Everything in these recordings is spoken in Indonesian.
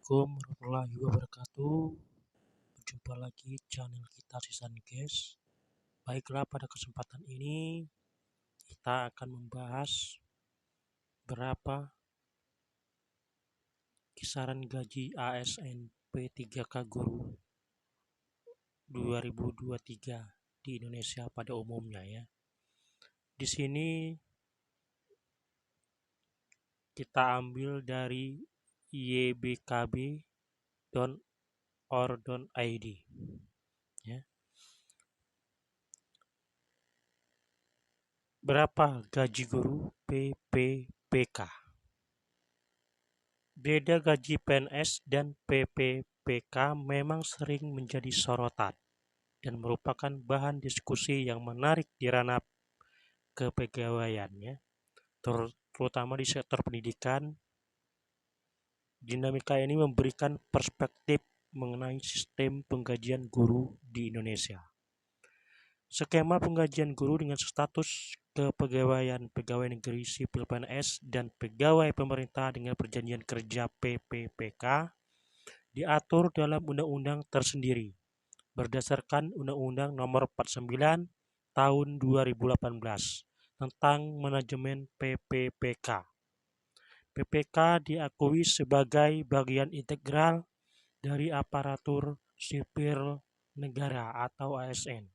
Assalamualaikum warahmatullahi wabarakatuh. Berjumpa lagi channel kita Sisan Guys. Baiklah, pada kesempatan ini kita akan membahas berapa kisaran gaji ASN P3K Guru 2023 di Indonesia pada umumnya ya. Di sini kita ambil dari ybkb.or.id ya. Berapa gaji guru PPPK? Beda gaji PNS dan PPPK memang sering menjadi sorotan dan merupakan bahan diskusi yang menarik di ranah kepegawaiannya, terutama di sektor pendidikan. Dinamika ini memberikan perspektif mengenai sistem penggajian guru di Indonesia. Skema penggajian guru dengan status kepegawaian pegawai negeri sipil PNS dan pegawai pemerintah dengan perjanjian kerja PPPK diatur dalam undang-undang tersendiri berdasarkan Undang-Undang Nomor 49 Tahun 2018 tentang manajemen PPPK. PPK diakui sebagai bagian integral dari aparatur sipil negara atau ASN.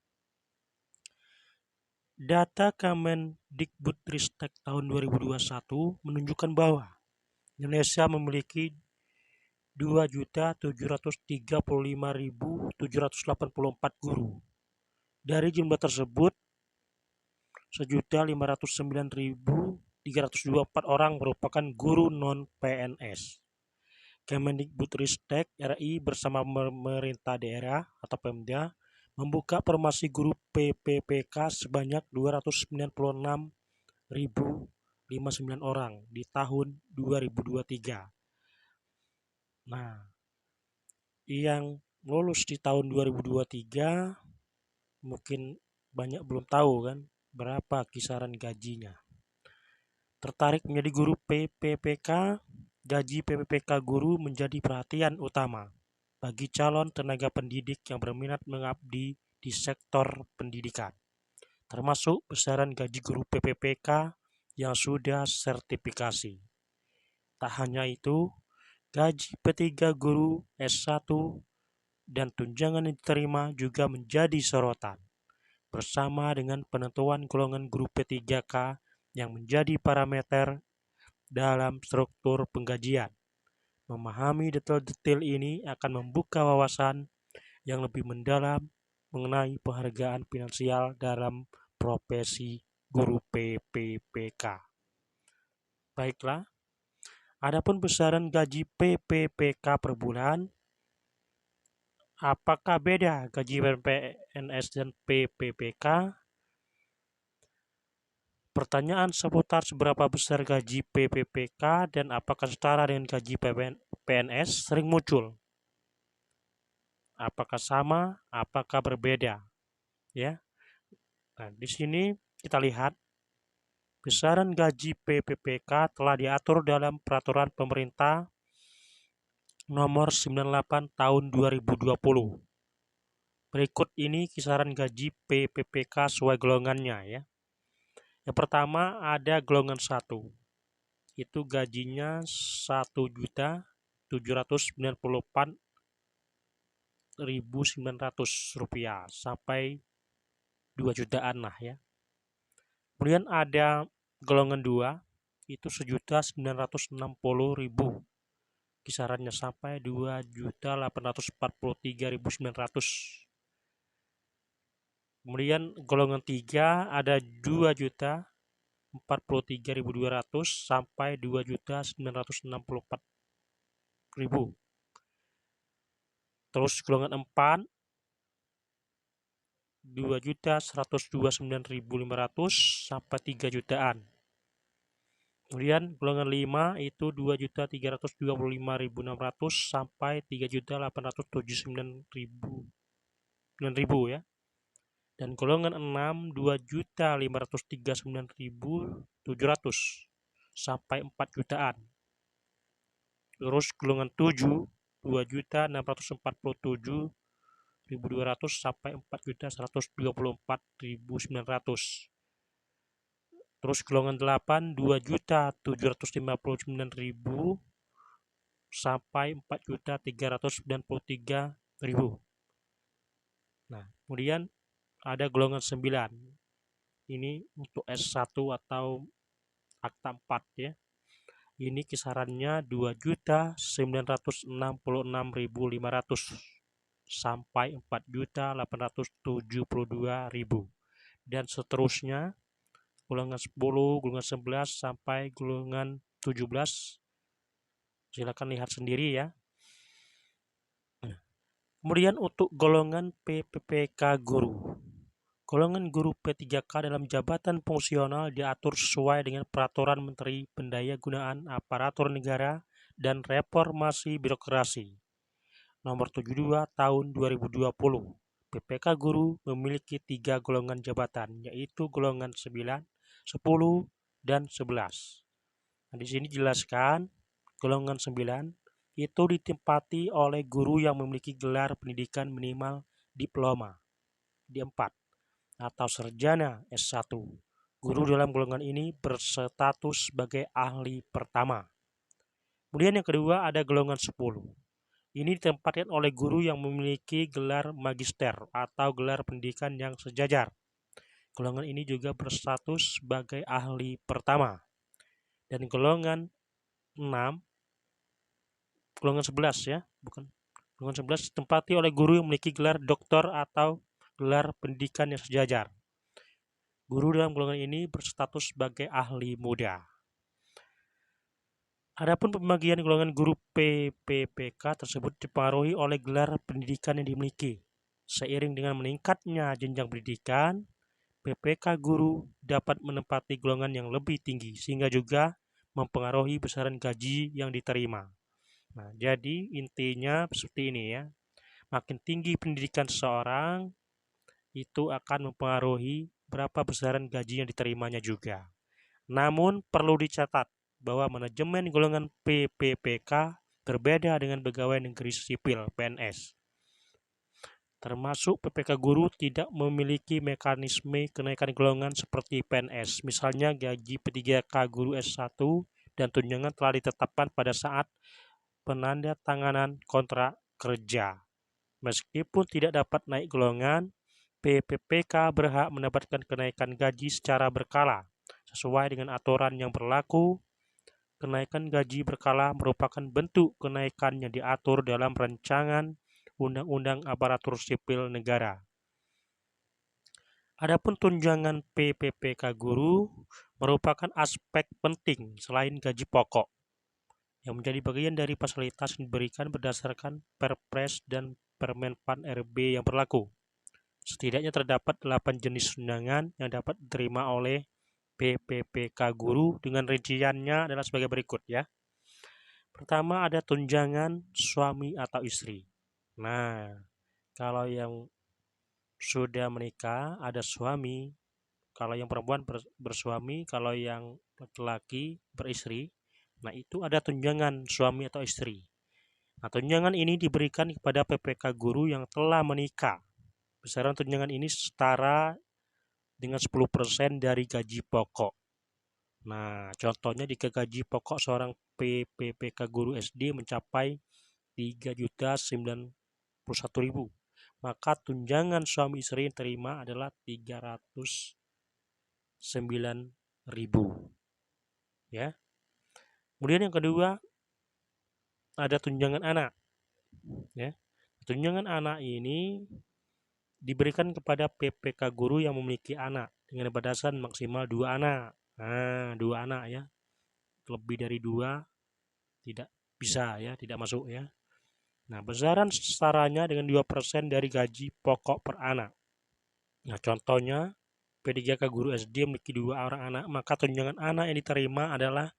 Data Kemendikbudristek tahun 2021 menunjukkan bahwa Indonesia memiliki 2.735.784 guru. Dari jumlah tersebut, 1.509.324 orang merupakan guru non-PNS. Kemendikbudristek RI bersama pemerintah daerah atau Pemda membuka formasi guru PPPK sebanyak 296.059 orang di tahun 2023. Nah, yang lulus di tahun 2023 mungkin banyak belum tahu kan berapa kisaran gajinya. Tertarik menjadi guru PPPK? Gaji PPPK guru menjadi perhatian utama bagi calon tenaga pendidik yang berminat mengabdi di sektor pendidikan, termasuk besaran gaji guru PPPK yang sudah sertifikasi. Tak hanya itu, gaji P3 guru S1 dan tunjangan yang diterima juga menjadi sorotan, bersama dengan penentuan golongan guru P3K yang menjadi parameter dalam struktur penggajian. Memahami detail-detail ini akan membuka wawasan yang lebih mendalam mengenai penghargaan finansial dalam profesi guru PPPK. Baiklah, adapun besaran gaji PPPK per bulan, apakah beda gaji PNS dan PPPK? Pertanyaan seputar seberapa besar gaji PPPK dan apakah setara dengan gaji PNS sering muncul. Apakah sama? Apakah berbeda? Ya. Nah, di sini kita lihat besaran gaji PPPK telah diatur dalam Peraturan Pemerintah Nomor 98 Tahun 2020. Berikut ini kisaran gaji PPPK sesuai golongannya ya. Yang pertama ada golongan 1. Itu gajinya 1.794.900 rupiah sampai 2 jutaan lah ya. Kemudian ada golongan 2 itu 1.960.000 kisarannya sampai 2.843.900. Kemudian golongan 3 ada 2.043.200 sampai 2.964.000. Terus golongan 4 2.129.500 sampai 3 jutaan. Kemudian golongan 5 itu 2.325.600 sampai 3.879.000 ya. Dan golongan 6 2.539.700 sampai 4 jutaan. Terus golongan 7 2.647.200 sampai 4.124.900. Terus golongan 8 2.759.000 sampai 4.393.000. Nah, kemudian ada golongan 9. Ini untuk S1 atau akta 4 ya. Ini kisarannya 2.966.500 sampai 4.872.000 dan seterusnya. Golongan 10, golongan 11 sampai golongan 17. Silakan lihat sendiri ya. Kemudian untuk golongan PPPK guru. Golongan guru P3K dalam jabatan fungsional diatur sesuai dengan Peraturan Menteri Pendayagunaan Aparatur Negara dan Reformasi Birokrasi Nomor 72 Tahun 2020. PPK guru memiliki 3 golongan jabatan, yaitu golongan 9, 10, dan 11. Nah, di sini dijelaskan golongan 9 itu ditempati oleh guru yang memiliki gelar pendidikan minimal diploma D4 atau sarjana S1. Guru dalam golongan ini berstatus sebagai ahli pertama. Kemudian yang kedua ada golongan 10. Ini ditempatkan oleh guru yang memiliki gelar magister atau gelar pendidikan yang sejajar. Golongan ini juga berstatus sebagai ahli pertama. Dan golongan 6, golongan 11 ya, bukan. Golongan 11 ditempati oleh guru yang memiliki gelar doktor atau gelar pendidikan yang sejajar. Guru dalam golongan ini berstatus sebagai ahli muda. Adapun pembagian golongan guru PPPK tersebut dipengaruhi oleh gelar pendidikan yang dimiliki. Seiring dengan meningkatnya jenjang pendidikan, PPK guru dapat menempati golongan yang lebih tinggi sehingga juga mempengaruhi besaran gaji yang diterima. Nah, jadi intinya seperti ini ya. Makin tinggi pendidikan seseorang, itu akan mempengaruhi berapa besaran gaji yang diterimanya juga. Namun perlu dicatat bahwa manajemen golongan PPPK berbeda dengan pegawai negeri sipil (PNS). Termasuk PPK guru tidak memiliki mekanisme kenaikan golongan seperti PNS. Misalnya gaji P3K guru S1 dan tunjangan telah ditetapkan pada saat penandatanganan kontrak kerja. Meskipun tidak dapat naik golongan, PPPK berhak mendapatkan kenaikan gaji secara berkala sesuai dengan aturan yang berlaku. Kenaikan gaji berkala merupakan bentuk kenaikan yang diatur dalam rancangan Undang-Undang Aparatur Sipil Negara. Adapun tunjangan PPPK guru merupakan aspek penting selain gaji pokok yang menjadi bagian dari fasilitas yang diberikan berdasarkan Perpres dan Permenpan RB yang berlaku. Setidaknya terdapat 8 jenis tunjangan yang dapat diterima oleh PPPK guru dengan rinciannya adalah sebagai berikut ya. Pertama ada tunjangan suami atau istri. Nah, kalau yang sudah menikah ada suami, kalau yang perempuan bersuami, kalau yang laki-laki beristri, nah itu ada tunjangan suami atau istri. Nah, tunjangan ini diberikan kepada PPK guru yang telah menikah. Besaran tunjangan ini setara dengan 10% dari gaji pokok. Nah, contohnya jika gaji pokok seorang PPPK guru SD mencapai 3.091.000, maka tunjangan suami istri yang terima adalah 309.000. Ya. Kemudian yang kedua ada tunjangan anak. Ya. Tunjangan anak ini diberikan kepada PPK guru yang memiliki anak dengan batasan maksimal 2 anak. Nah, 2 anak ya. Lebih dari 2 tidak bisa ya, tidak masuk ya. Nah, besaran setaranya dengan 2% dari gaji pokok per anak. Nah, contohnya P3K guru SD memiliki 2 orang anak, maka tunjangan anak yang diterima adalah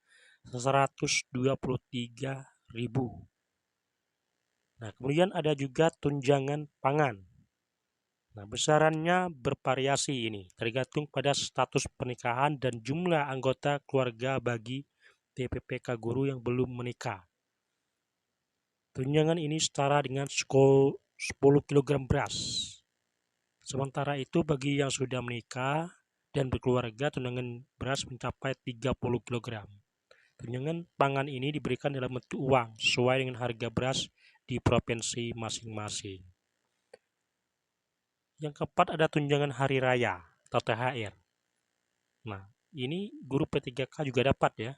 123.000. Nah, kemudian ada juga tunjangan pangan. Nah, besarannya bervariasi ini, tergantung pada status pernikahan dan jumlah anggota keluarga bagi PPPK guru yang belum menikah. Tunjangan ini setara dengan 10 kg beras. Sementara itu bagi yang sudah menikah dan berkeluarga, tunjangan beras mencapai 30 kg. Tunjangan pangan ini diberikan dalam bentuk uang sesuai dengan harga beras di provinsi masing-masing. Yang keempat ada tunjangan hari raya atau THR. Nah, ini guru P3K juga dapat ya.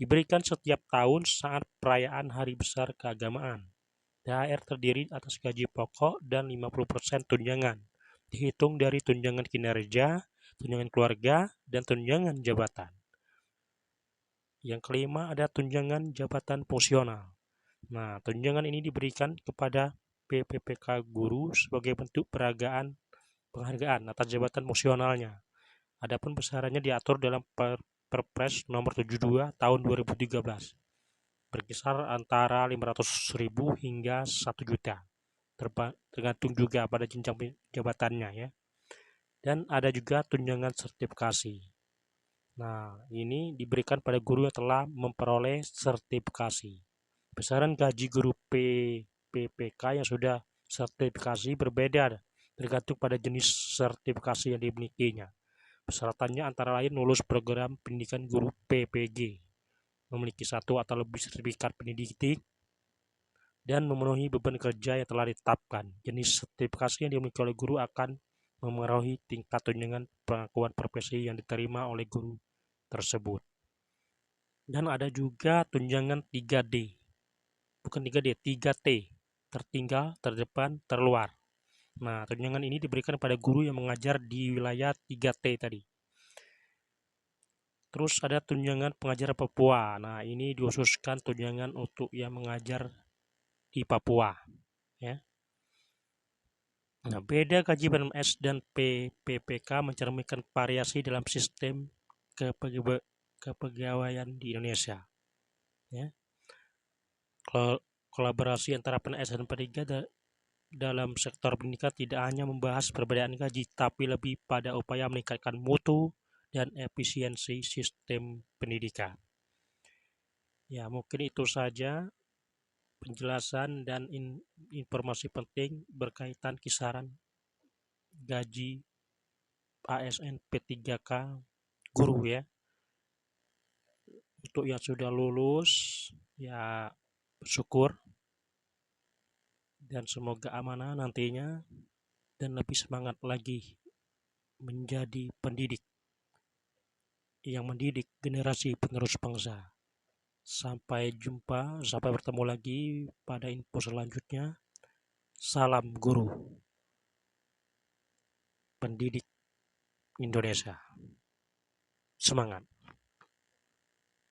Diberikan setiap tahun saat perayaan hari besar keagamaan. THR terdiri atas gaji pokok dan 50% tunjangan. Dihitung dari tunjangan kinerja, tunjangan keluarga, dan tunjangan jabatan. Yang kelima ada tunjangan jabatan fungsional. Nah, tunjangan ini diberikan kepada PPPK guru sebagai bentuk penghargaan atas jabatan fungsionalnya. Adapun besarannya diatur dalam Perpres nomor 72 tahun 2013. Berkisar antara 500.000 hingga 1 juta. Tergantung juga pada jenjang jabatannya ya. Dan ada juga tunjangan sertifikasi. Nah, ini diberikan pada guru yang telah memperoleh sertifikasi. Besaran gaji guru PPK yang sudah sertifikasi berbeda tergantung pada jenis sertifikasi yang dimilikinya. Persyaratannya antara lain lulus program pendidikan guru PPG, memiliki satu atau lebih sertifikat pendidik, dan memenuhi beban kerja yang telah ditetapkan. Jenis sertifikasi yang dimiliki oleh guru akan memengaruhi tingkat tunjangan pengakuan profesi yang diterima oleh guru tersebut. Dan ada juga tunjangan 3D, bukan 3D, 3T, tertinggal, terdepan, terluar. Nah, tunjangan ini diberikan pada guru yang mengajar di wilayah 3T tadi. Terus ada tunjangan pengajar Papua. Nah, ini dikhususkan tunjangan untuk yang mengajar di Papua. Ya. Nah, beda gaji PNS dan PPPK mencerminkan variasi dalam sistem kepegawaian di Indonesia. Ya. Kolaborasi antara PNS dan P3 dalam sektor pendidikan tidak hanya membahas perbedaan gaji, tapi lebih pada upaya meningkatkan mutu dan efisiensi sistem pendidikan. Ya, mungkin itu saja penjelasan dan informasi penting berkaitan kisaran gaji ASN P3K guru ya. Untuk yang sudah lulus, ya bersyukur dan semoga amanah nantinya dan lebih semangat lagi menjadi pendidik yang mendidik generasi penerus bangsa. Sampai jumpa, sampai bertemu lagi pada info selanjutnya. Salam guru, pendidik Indonesia. Semangat!